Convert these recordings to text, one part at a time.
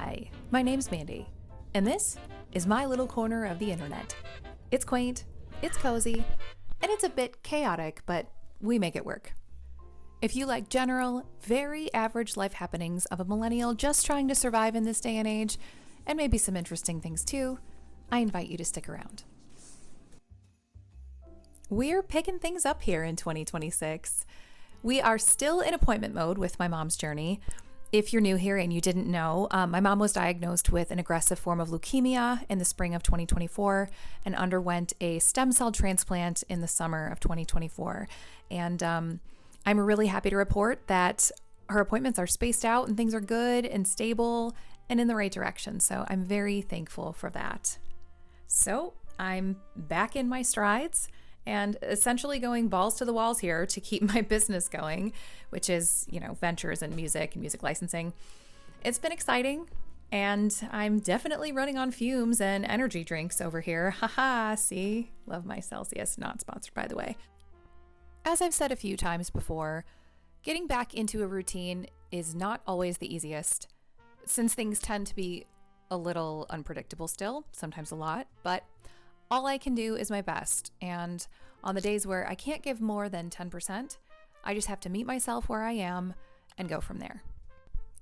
Hi, my name's Mandy, and this is my little corner of the internet. It's quaint, it's cozy, and it's a bit chaotic, but we make it work. If you like general, very average life happenings of a millennial just trying to survive in this day and age, and maybe some interesting things too, I invite you to stick around. We're picking things up here in 2026. We are still in appointment mode with my mom's journey. If you're new here and you didn't know, my mom was diagnosed with an aggressive form of leukemia in the spring of 2024 and underwent a stem cell transplant in the summer of 2024. And I'm really happy to report that her appointments are spaced out and things are good and stable and in the right direction. So I'm very thankful for that. So I'm back in my strides and essentially going balls to the walls here to keep my business going, which is, ventures in music and music licensing. It's been exciting, and I'm definitely running on fumes and energy drinks over here. Haha, see? Love my Celsius, not sponsored by the way. As I've said a few times before, getting back into a routine is not always the easiest, since things tend to be a little unpredictable still, sometimes a lot, but all I can do is my best, and on the days where I can't give more than 10%, I just have to meet myself where I am and go from there.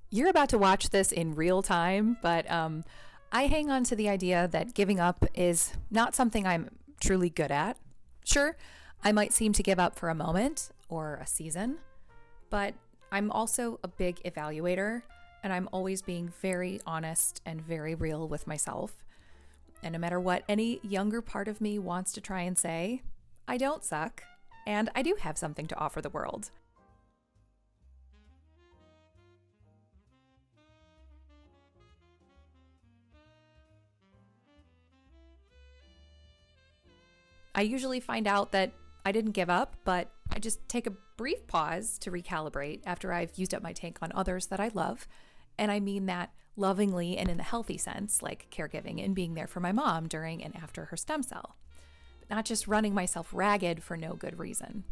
You're about to watch this in real time, but I hang on to the idea that giving up is not something I'm truly good at. Sure, I might seem to give up for a moment or a season, but I'm also a big evaluator, and I'm always being very honest and very real with myself. And no matter what any younger part of me wants to try and say, I don't suck, and I do have something to offer the world. I usually find out that I didn't give up, but I just take a brief pause to recalibrate after I've used up my tank on others that I love. And I mean that lovingly and in the healthy sense, like caregiving and being there for my mom during and after her stem cell, but not just running myself ragged for no good reason.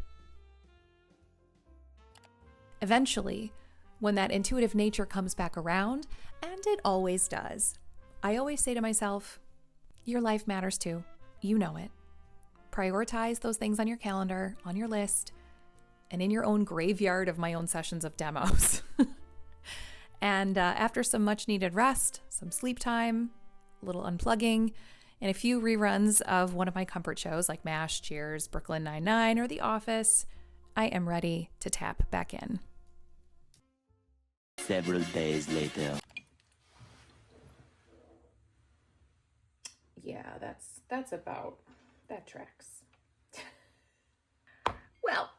Eventually, when that intuitive nature comes back around, and it always does, I always say to myself, your life matters too. You know it. Prioritize those things on your calendar, on your list, and in your own graveyard of my own sessions of demos. And after some much needed rest, some sleep time, a little unplugging, and a few reruns of one of my comfort shows like MASH, Cheers, Brooklyn Nine-Nine, or The Office, I am ready to tap back in. Several days later. Yeah, that tracks. Well,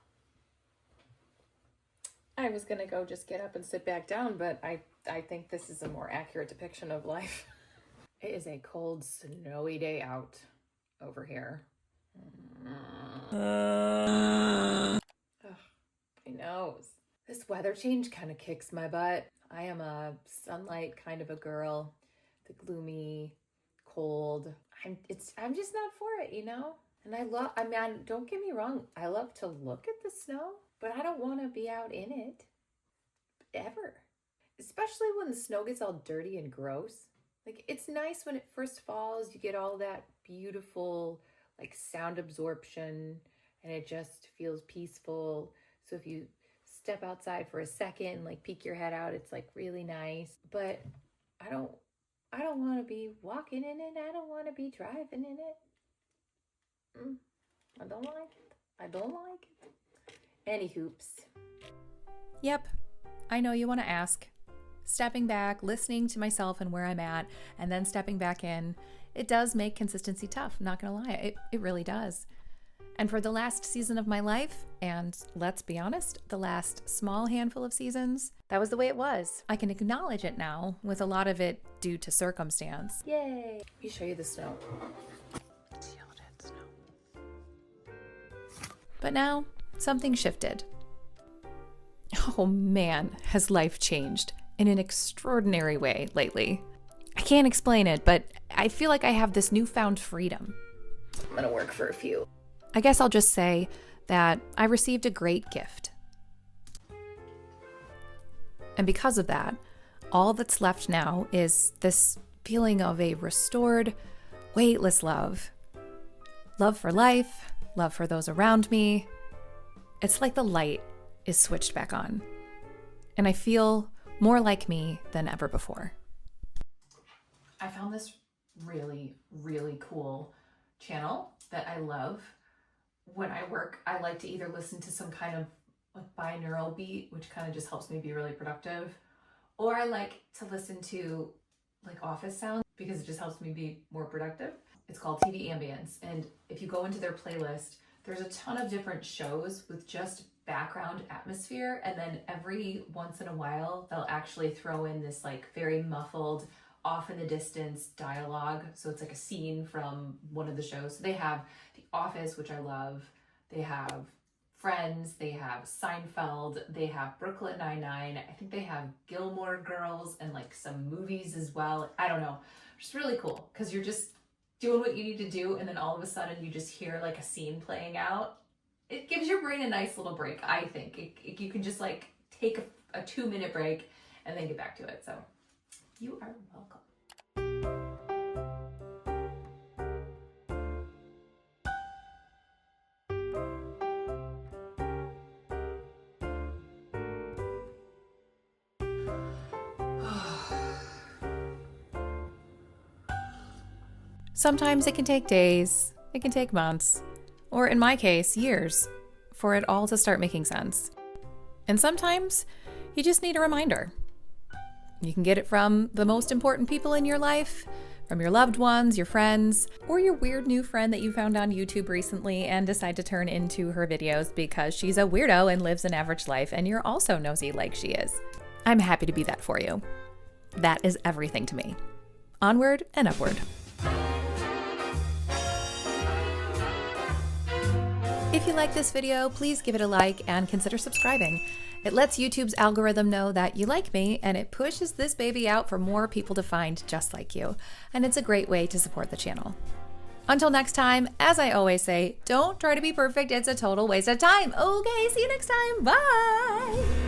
I was going to go just get up and sit back down, but I think this is a more accurate depiction of life. It is a cold, snowy day out over here. Ugh, my nose. This weather change kind of kicks my butt. I am a sunlight kind of a girl. The gloomy, cold. I'm just not for it, And don't get me wrong. I love to look at the snow, but I don't want to be out in it ever. Especially when the snow gets all dirty and gross. Like, it's nice when it first falls, you get all that beautiful, sound absorption, and it just feels peaceful. So if you step outside for a second and peek your head out, it's really nice. But I don't want to be walking in it. I don't want to be driving in it. I don't like it. Any hoops. Yep, I know you want to ask. Stepping back, listening to myself and where I'm at, and then stepping back in, it does make consistency tough, not gonna lie, it really does. And for the last season of my life, and let's be honest, the last small handful of seasons, that was the way it was. I can acknowledge it now, with a lot of it due to circumstance. Yay! Let me show you the snow. See all that snow. But now, something shifted. Oh man, has life changed in an extraordinary way lately. I can't explain it, but I feel like I have this newfound freedom. I'm gonna work for a few. I guess I'll just say that I received a great gift. And because of that, All that's left now is this feeling of a restored, weightless love. Love for life, love for those around me. It's like the light is switched back on, and I feel more like me than ever before. I found this really, really cool channel that I love. When I work, I like to either listen to some kind of binaural beat, which kind of just helps me be really productive, or I like to listen to like office sound because it just helps me be more productive. It's called TV Ambience, and if you go into their playlist, there's a ton of different shows with just background atmosphere, and then every once in a while they'll actually throw in this like very muffled, off in the distance dialogue. So it's like a scene from one of the shows. So they have The Office, which I love. They have Friends, they have Seinfeld, they have Brooklyn Nine-Nine. I think they have Gilmore Girls and like some movies as well. I don't know. It's really cool because you're just doing what you need to do, and then all of a sudden you just hear like a scene playing out. It gives your brain a nice little break, I think. You can just like take a 2-minute break and then get back to it. So you are welcome. Sometimes it can take days, it can take months, or in my case, years, for it all to start making sense. And sometimes you just need a reminder. You can get it from the most important people in your life, from your loved ones, your friends, or your weird new friend that you found on YouTube recently and decide to turn into her videos because she's a weirdo and lives an average life and you're also nosy like she is. I'm happy to be that for you. That is everything to me. Onward and upward. If you like this video, please give it a like and consider subscribing. It lets YouTube's algorithm know that you like me, and it pushes this baby out for more people to find just like you. And it's a great way to support the channel. Until next time, as I always say, don't try to be perfect. It's a total waste of time. Okay, see you next time. Bye.